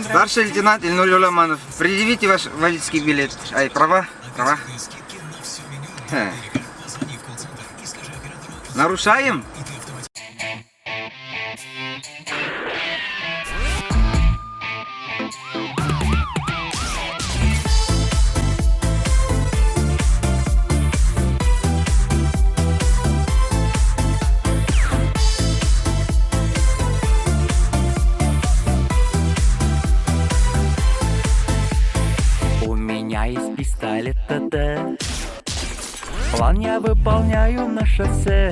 Старший лейтенант Ильнур Юламанов, предъявите ваш водительский билет. Ай, права. Нарушаем? У меня есть пистолет ТТ. План я выполняю на шоссе.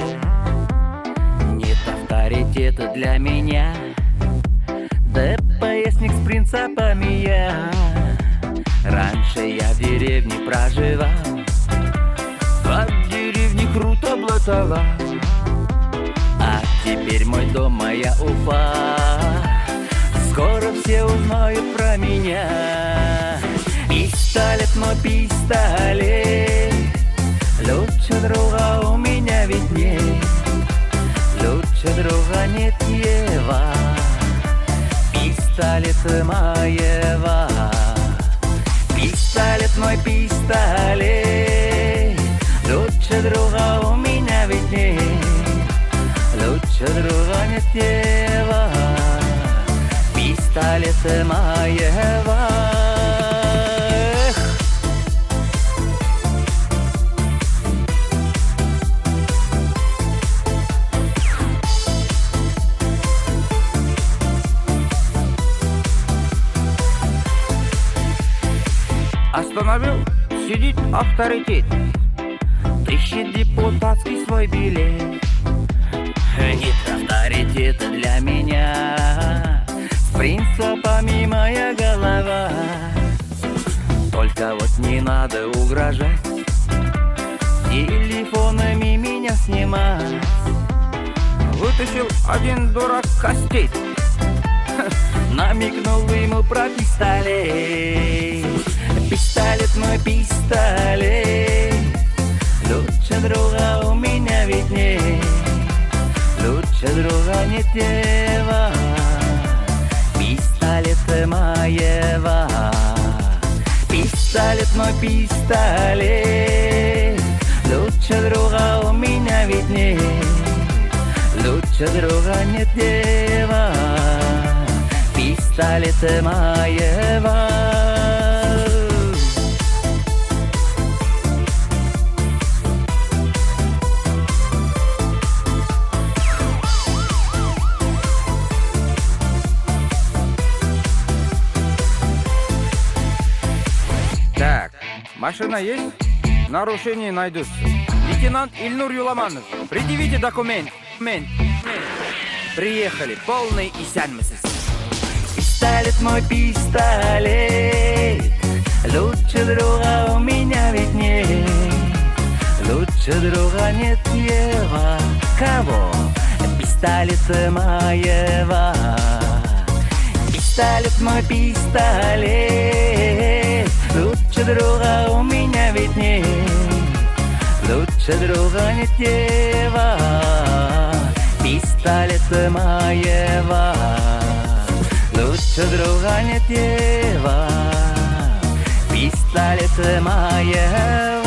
Нет авторитета для меня. ДПСник с принципами я. Раньше я в деревне проживал, а в деревне круто блатовал. А теперь мой дом, моя Уфа. Скоро все узнают про меня. Пистолет, мой пистолет. Лучше друга у меня ведь нет. Лучше друга нет, Ева. Пистолет моего. Пистолет, мой пистолет. Лучше друга у меня ведь нет. Лучше друга нет, Ева. Пистолет моего. Остановил, сидит авторитет. Ищет депутатский свой билет. Нет авторитета для меня. С принципами моя голова. Только вот не надо угрожать, телефонами меня снимать. Вытащил один дурак костей. Намекнул ему про пистолет. Пистолет, мой пистолет. Лучше друга у меня ведь нет. Лучше друга нет, Ева. Пистолет моего. Пистолет, мой пистолет. Лучше друга у меня ведь нет. Лучше друга нет, Ева. Пистолет моего. Так, машина есть? Нарушения найдутся. Лейтенант Ильнур Юламанов, предъявите документ. Приехали, полный исянмысыз. Пистолет, мой пистолет. Лучше друга у меня ведь нет. Лучше друга нет, Ева. Кого? Пистолет моего. Пистолет, мой пистолет. Лучше друга у меня ведь нет. Лучше друга нет, Ева. Пистолет моего. Лучше друга нет, Ева. Пистолет моего.